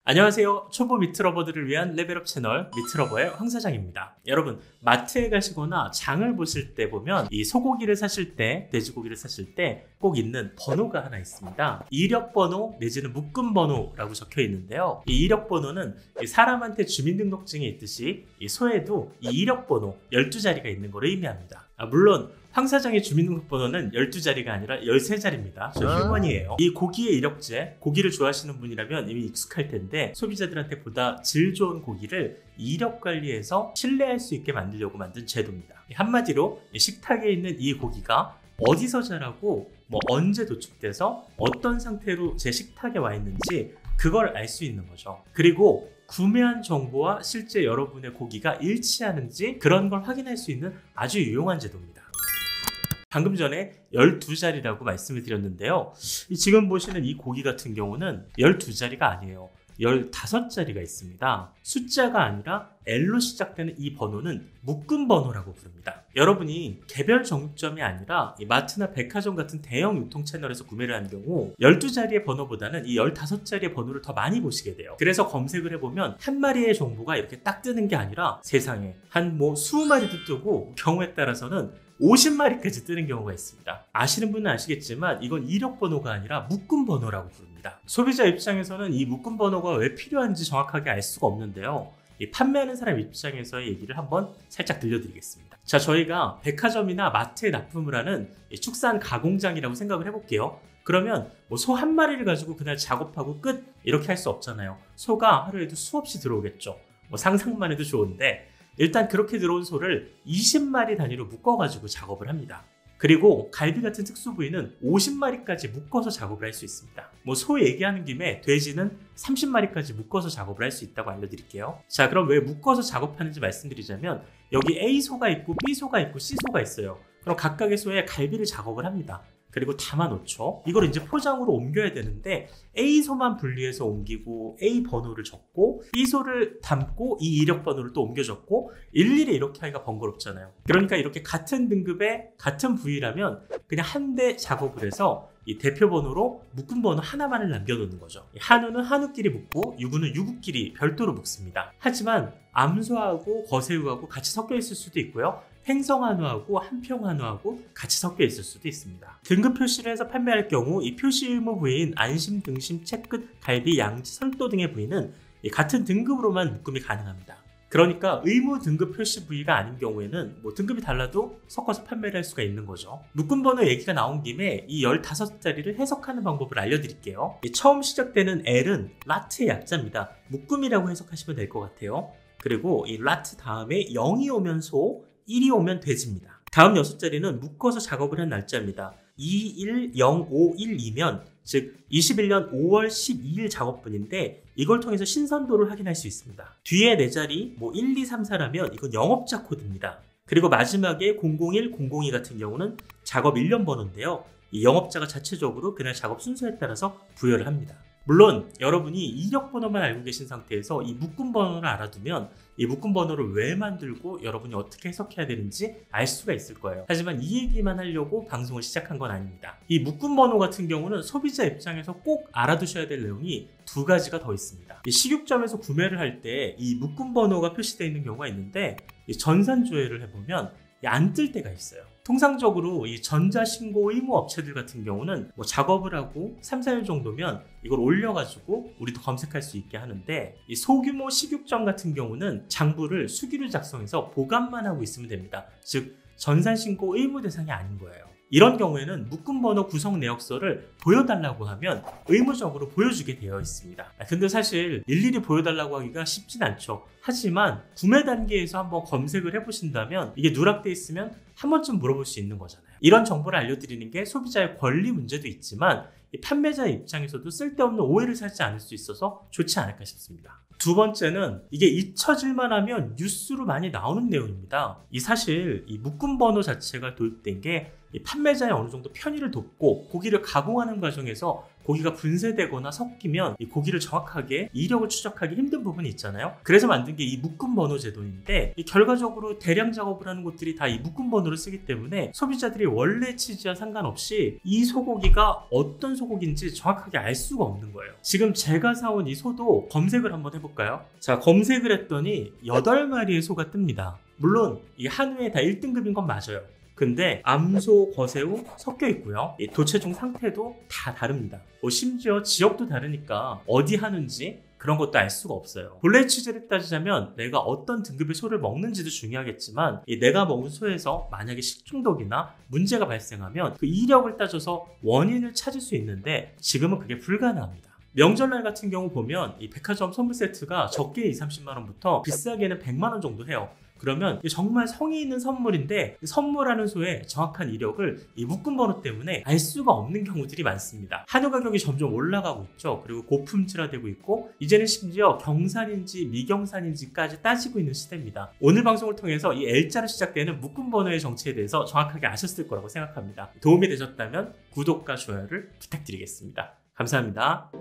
안녕하세요. 초보 미트러버들을 위한 레벨업 채널 미트러버의 황 사장입니다. 여러분, 마트에 가시거나 장을 보실 때 보면 이 소고기를 사실 때, 돼지고기를 사실 때 꼭 있는 번호가 하나 있습니다. 이력번호 내지는 묶음번호라고 적혀 있는데요. 이 이력번호는 사람한테 주민등록증이 있듯이 이 소에도 이 이력번호 12자리가 있는 걸 의미합니다. 물론 황 사장의 주민등록번호는 12자리가 아니라 13자리입니다. 저 휴먼이에요. 이 고기의 이력제, 고기를 좋아하시는 분이라면 이미 익숙할 텐데 소비자들한테 보다 질 좋은 고기를 이력 관리해서 신뢰할 수 있게 만들려고 만든 제도입니다. 한마디로 식탁에 있는 이 고기가 어디서 자라고 언제 도축돼서 어떤 상태로 제 식탁에 와 있는지 그걸 알 수 있는 거죠. 그리고 구매한 정보와 실제 여러분의 고기가 일치하는지 그런 걸 확인할 수 있는 아주 유용한 제도입니다. 방금 전에 12자리라고 말씀을 드렸는데요. 지금 보시는 이 고기 같은 경우는 12자리가 아니에요. 15자리가 있습니다. 숫자가 아니라 L로 시작되는 이 번호는 묶음번호라고 부릅니다. 여러분이 개별 정육점이 아니라 이 마트나 백화점 같은 대형 유통 채널에서 구매를 한 경우 12자리의 번호보다는 이 15자리의 번호를 더 많이 보시게 돼요. 그래서 검색을 해보면 한 마리의 정보가 이렇게 딱 뜨는 게 아니라 세상에 한 20마리도 뜨고 경우에 따라서는 50마리까지 뜨는 경우가 있습니다. 아시는 분은 아시겠지만 이건 이력번호가 아니라 묶음번호라고 부릅니다. 소비자 입장에서는 이 묶음번호가 왜 필요한지 정확하게 알 수가 없는데요. 이 판매하는 사람 입장에서의 얘기를 한번 살짝 들려드리겠습니다. 자, 저희가 백화점이나 마트에 납품을 하는 축산 가공장이라고 생각을 해볼게요. 그러면 소 한 마리를 가지고 그날 작업하고 끝 이렇게 할 수 없잖아요. 소가 하루에도 수없이 들어오겠죠. 상상만 해도 좋은데 일단 그렇게 들어온 소를 20마리 단위로 묶어가지고 작업을 합니다. 그리고 갈비 같은 특수 부위는 50마리까지 묶어서 작업을 할 수 있습니다. 소 얘기하는 김에 돼지는 30마리까지 묶어서 작업을 할 수 있다고 알려드릴게요. 자, 그럼 왜 묶어서 작업하는지 말씀드리자면 여기 A소가 있고 B소가 있고 C소가 있어요. 그럼 각각의 소에 갈비를 작업을 합니다. 그리고 담아놓죠. 이걸 이제 포장으로 옮겨야 되는데 A소만 분리해서 옮기고 A 번호를 적고 B소를 담고 이 이력 번호를 또 옮겨 적고 일일이 이렇게 하기가 번거롭잖아요. 그러니까 이렇게 같은 등급의 같은 부위라면 그냥 한 대 작업을 해서 이 대표 번호로 묶음 번호 하나만을 남겨놓는 거죠. 한우는 한우끼리 묶고 유구는 유구끼리 별도로 묶습니다. 하지만 암소하고 거새우하고 같이 섞여 있을 수도 있고요. 횡성한우하고 한평한우하고 같이 섞여 있을 수도 있습니다. 등급 표시를 해서 판매할 경우 이 표시 의무 부위인 안심, 등심, 채끝, 갈비, 양지, 설도 등의 부위는 같은 등급으로만 묶음이 가능합니다. 그러니까 의무 등급 표시 부위가 아닌 경우에는 등급이 달라도 섞어서 판매를 할 수가 있는 거죠. 묶음번호 얘기가 나온 김에 이 15자리를 해석하는 방법을 알려드릴게요. 처음 시작되는 L은 라트의 약자입니다. 묶음이라고 해석하시면 될 것 같아요. 그리고 이 라트 다음에 0이 오면 소, 1이 오면 돼지입니다. 다음 6자리는 묶어서 작업을 한 날짜입니다. 21051이면 즉 21년 5월 12일 작업분인데 이걸 통해서 신선도를 확인할 수 있습니다. 뒤에 4자리 1, 2, 3, 4라면 이건 영업자 코드입니다. 그리고 마지막에 001, 002 같은 경우는 작업 1년 번호인데요. 이 영업자가 자체적으로 그날 작업 순서에 따라서 부여를 합니다. 물론 여러분이 이력 번호만 알고 계신 상태에서 이 묶음 번호를 알아두면 이 묶음 번호를 왜 만들고 여러분이 어떻게 해석해야 되는지 알 수가 있을 거예요. 하지만 이 얘기만 하려고 방송을 시작한 건 아닙니다. 이 묶음 번호 같은 경우는 소비자 입장에서 꼭 알아두셔야 될 내용이 2가지가 더 있습니다. 이 식육점에서 구매를 할 때 이 묶음 번호가 표시되어 있는 경우가 있는데 이 전산 조회를 해보면 안 뜰 때가 있어요. 통상적으로 이 전자신고 의무 업체들 같은 경우는 작업을 하고 3, 4일 정도면 이걸 올려가지고 우리도 검색할 수 있게 하는데 이 소규모 식육점 같은 경우는 장부를 수기로 작성해서 보관만 하고 있으면 됩니다. 즉 전산신고 의무 대상이 아닌 거예요. 이런 경우에는 묶음번호 구성 내역서를 보여달라고 하면 의무적으로 보여주게 되어 있습니다. 근데 사실 일일이 보여달라고 하기가 쉽진 않죠. 하지만 구매 단계에서 한번 검색을 해보신다면 이게 누락돼 있으면 한 번쯤 물어볼 수 있는 거잖아요. 이런 정보를 알려드리는 게 소비자의 권리 문제도 있지만 판매자의 입장에서도 쓸데없는 오해를 사지 않을 수 있어서 좋지 않을까 싶습니다. 두 번째는 이게 잊혀질만 하면 뉴스로 많이 나오는 내용입니다. 사실 이 묶음 번호 자체가 도입된 게 이 판매자의 어느 정도 편의를 돕고 고기를 가공하는 과정에서 고기가 분쇄되거나 섞이면 이 고기를 정확하게 이력을 추적하기 힘든 부분이 있잖아요. 그래서 만든 게 이 묶음 번호 제도인데, 이 결과적으로 대량 작업을 하는 곳들이 다 이 묶음 번호를 쓰기 때문에 소비자들이 원래 취지와 상관없이 이 소고기가 어떤 소고기인지 정확하게 알 수가 없는 거예요. 지금 제가 사온 이 소도 검색을 한번 해볼까요? 자, 검색을 했더니 8마리의 소가 뜹니다. 물론 이 한우에 다 1등급인 건 맞아요. 근데 암소, 거새우 섞여 있고요. 이 도체중 상태도 다 다릅니다. 심지어 지역도 다르니까 어디 하는지 그런 것도 알 수가 없어요. 본래 취지를 따지자면 내가 어떤 등급의 소를 먹는지도 중요하겠지만, 내가 먹은 소에서 만약에 식중독이나 문제가 발생하면 그 이력을 따져서 원인을 찾을 수 있는데 지금은 그게 불가능합니다. 명절날 같은 경우 보면 이 백화점 선물 세트가 적게 20-30만 원부터 비싸게는 100만 원 정도 해요. 그러면 정말 성의 있는 선물인데 선물하는 소의 정확한 이력을 이 묶음 번호 때문에 알 수가 없는 경우들이 많습니다. 한우 가격이 점점 올라가고 있죠. 그리고 고품질화되고 있고, 이제는 심지어 경산인지 미경산인지까지 따지고 있는 시대입니다. 오늘 방송을 통해서 이 L자로 시작되는 묶음 번호의 정체에 대해서 정확하게 아셨을 거라고 생각합니다. 도움이 되셨다면 구독과 좋아요를 부탁드리겠습니다. 감사합니다.